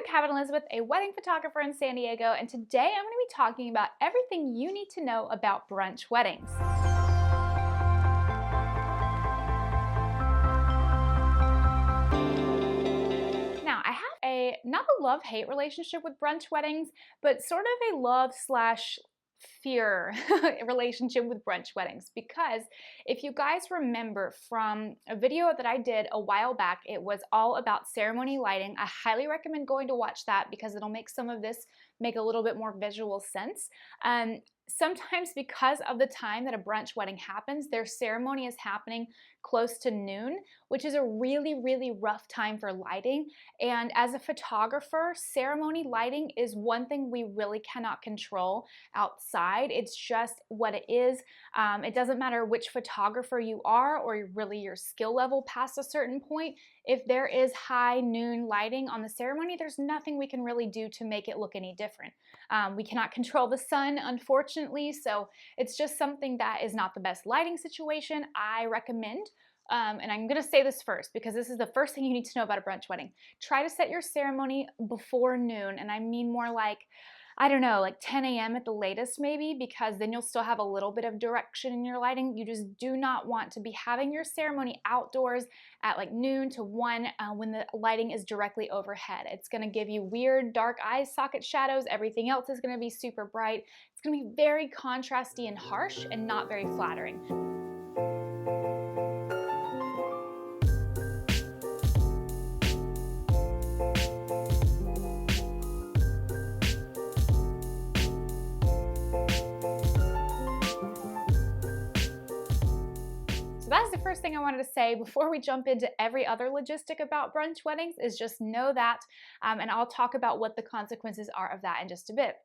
Kevin Elizabeth, a wedding photographer in San Diego, and today I'm going to be talking about everything you need to know about brunch weddings. Now, I have not a love-hate relationship with brunch weddings, but sort of a love/fear relationship with brunch weddings, because if you guys remember from a video that I did a while back, it was all about ceremony lighting. I highly recommend going to watch that because it'll make some of this make a little bit more visual sense. Sometimes because of the time that a brunch wedding happens, their ceremony is happening close to noon, which is a really rough time for lighting. And as a photographer, ceremony lighting is one thing we really cannot control outside. It's just what it is. It doesn't matter which photographer you are or really your skill level past a certain point. If there is high noon lighting on the ceremony, there's nothing we can really do to make it look any different. We cannot control the sun, unfortunately, so it's just something that is not the best lighting situation. I recommend, and I'm going to say this first because this is the first thing you need to know about a brunch wedding. Try to set your ceremony before noon, and I mean more like, I don't know, like 10 a.m. at the latest maybe, because then you'll still have a little bit of direction in your lighting. You just do not want to be having your ceremony outdoors at like noon to 1 when the lighting is directly overhead. It's going to give you weird dark eye socket shadows. Everything else is going to be super bright. It's going to be very contrasty and harsh and not very flattering. So that's the first thing I wanted to say before we jump into every other logistic about brunch weddings, is just know that, and I'll talk about what the consequences are of that in just a bit.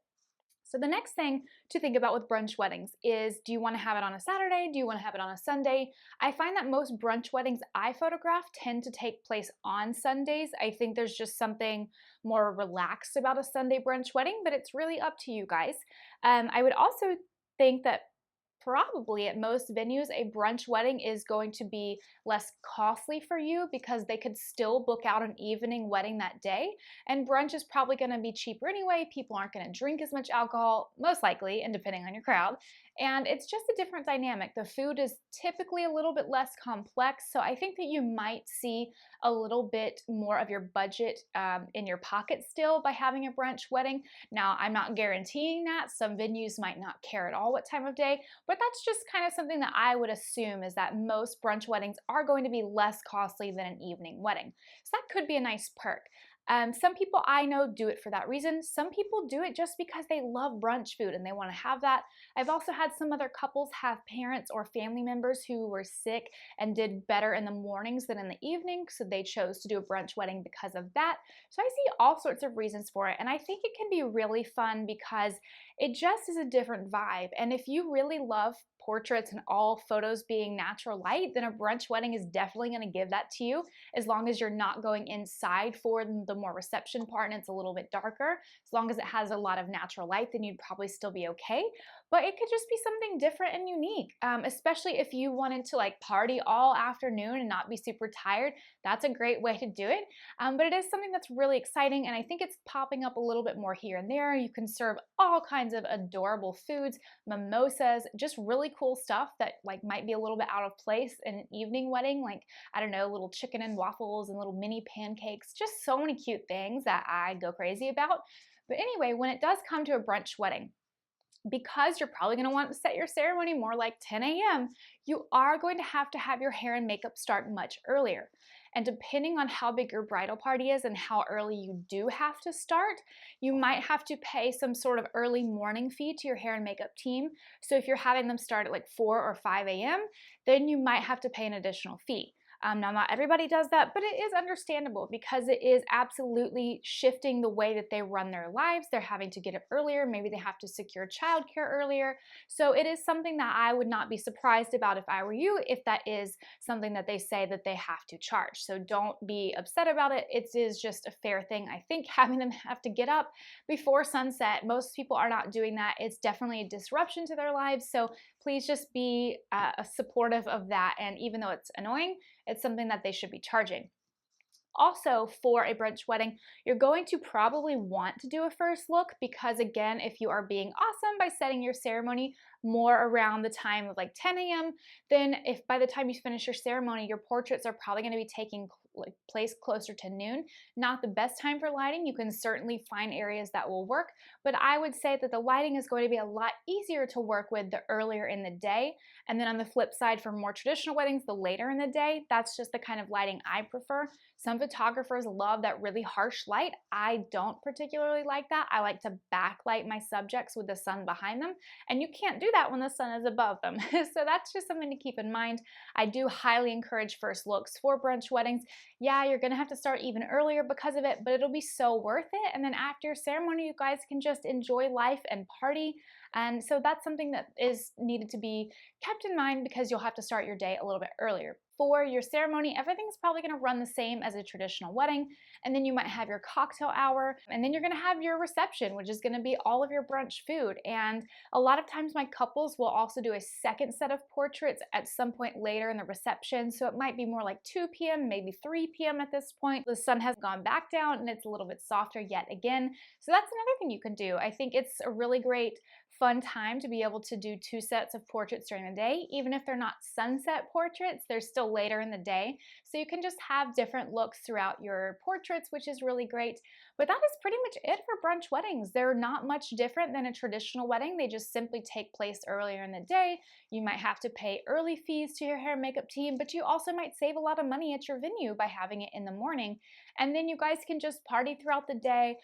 So the next thing to think about with brunch weddings is, do you want to have it on a Saturday? Do you want to have it on a Sunday? I find that most brunch weddings I photograph tend to take place on Sundays. I think there's just something more relaxed about a Sunday brunch wedding, but it's really up to you guys. I would also think that probably at most venues, a brunch wedding is going to be less costly for you because they could still book out an evening wedding that day. And brunch is probably going to be cheaper anyway. People aren't going to drink as much alcohol, most likely, and depending on your crowd. And it's just a different dynamic. The food is typically a little bit less complex. So I think that you might see a little bit more of your budget in your pocket still by having a brunch wedding. Now, I'm not guaranteeing that. Some venues might not care at all what time of day, but that's just kind of something that I would assume, is that most brunch weddings are going to be less costly than an evening wedding. So that could be a nice perk. Some people I know do it for that reason. Some people do it just because they love brunch food and they want to have that. I've also had some other couples have parents or family members who were sick and did better in the mornings than in the evening, so they chose to do a brunch wedding because of that. So I see all sorts of reasons for it, and I think it can be really fun because it just is a different vibe. And if you really love portraits and all photos being natural light, then a brunch wedding is definitely going to give that to you, as long as you're not going inside for the more reception part and it's a little bit darker. As long as it has a lot of natural light, then you'd probably still be okay. But it could just be something different and unique, especially if you wanted to like party all afternoon and not be super tired. That's a great way to do it. But it is something that's really exciting, and I think it's popping up a little bit more here and there. You can serve all kinds of adorable foods, mimosas, just really cool stuff that like might be a little bit out of place in an evening wedding, like, I don't know, little chicken and waffles and little mini pancakes, just so many cute things that I go crazy about. But anyway, when it does come to a brunch wedding, because you're probably going to want to set your ceremony more like 10 a.m., you are going to have your hair and makeup start much earlier. And depending on how big your bridal party is and how early you do have to start, you might have to pay some sort of early morning fee to your hair and makeup team. So if you're having them start at like 4 or 5 a.m., then you might have to pay an additional fee. Now, not everybody does that, but it is understandable because it is absolutely shifting the way that they run their lives. They're having to get up earlier. Maybe they have to secure childcare earlier. So it is something that I would not be surprised about if I were you, if that is something that they say that they have to charge. So don't be upset about it. It is just a fair thing. I think having them have to get up before sunset, most people are not doing that. It's definitely a disruption to their lives. So please just be supportive of that. And even though it's annoying, it's something that they should be charging. Also, for a brunch wedding, you're going to probably want to do a first look because, again, if you are being awesome by setting your ceremony more around the time of like 10 a.m., then if by the time you finish your ceremony, your portraits are probably going to be taking place closer to noon. Not the best time for lighting. You can certainly find areas that will work, but I would say that the lighting is going to be a lot easier to work with the earlier in the day. And then on the flip side, for more traditional weddings, the later in the day, that's just the kind of lighting I prefer. Some photographers love that really harsh light. I don't particularly like that. I like to backlight my subjects with the sun behind them, and you can't do that when the sun is above them. So that's just something to keep in mind. I do highly encourage first looks for brunch weddings. Yeah, you're gonna have to start even earlier because of it, but it'll be so worth it. And then after your ceremony, you guys can just enjoy life and party. And so that's something that is needed to be kept in mind because you'll have to start your day a little bit earlier. For your ceremony, everything's probably going to run the same as a traditional wedding, and then you might have your cocktail hour, and then you're going to have your reception, which is going to be all of your brunch food. And a lot of times my couples will also do a second set of portraits at some point later in the reception, so it might be more like 2 p.m., maybe 3 p.m. at this point. The sun has gone back down and it's a little bit softer yet again. So that's another thing you can do. I think it's a really great fun time to be able to do 2 sets of portraits during the day. Even if they're not sunset portraits, they're still later in the day. So you can just have different looks throughout your portraits, which is really great. But that is pretty much it for brunch weddings. They're not much different than a traditional wedding. They just simply take place earlier in the day. You might have to pay early fees to your hair and makeup team, but you also might save a lot of money at your venue by having it in the morning. And then you guys can just party throughout the day.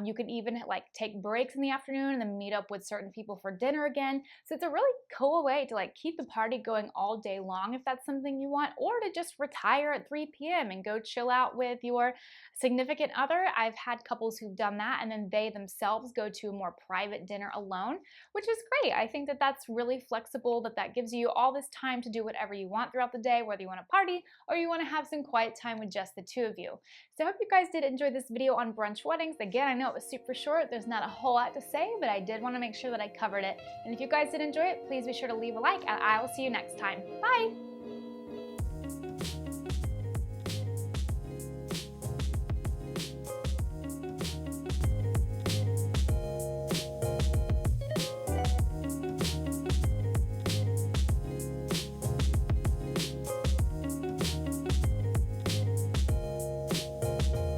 You can even like take breaks in the afternoon and then meet up with certain people for dinner again. So it's a really cool way to like keep the party going all day long if that's something you want, or to just retire at 3 p.m. and go chill out with your significant other. I've had couples who've done that and then they themselves go to a more private dinner alone, which is great. I think that that's really flexible, that gives you all this time to do whatever you want throughout the day, whether you want to party or you want to have some quiet time with just the two of you. So I hope you guys did enjoy this video on brunch weddings. Again, I know it was super short. There's not a whole lot to say, but I did want to make sure that I covered it. And if you guys did enjoy it, please be sure to leave a like, and I will see you next time. Bye!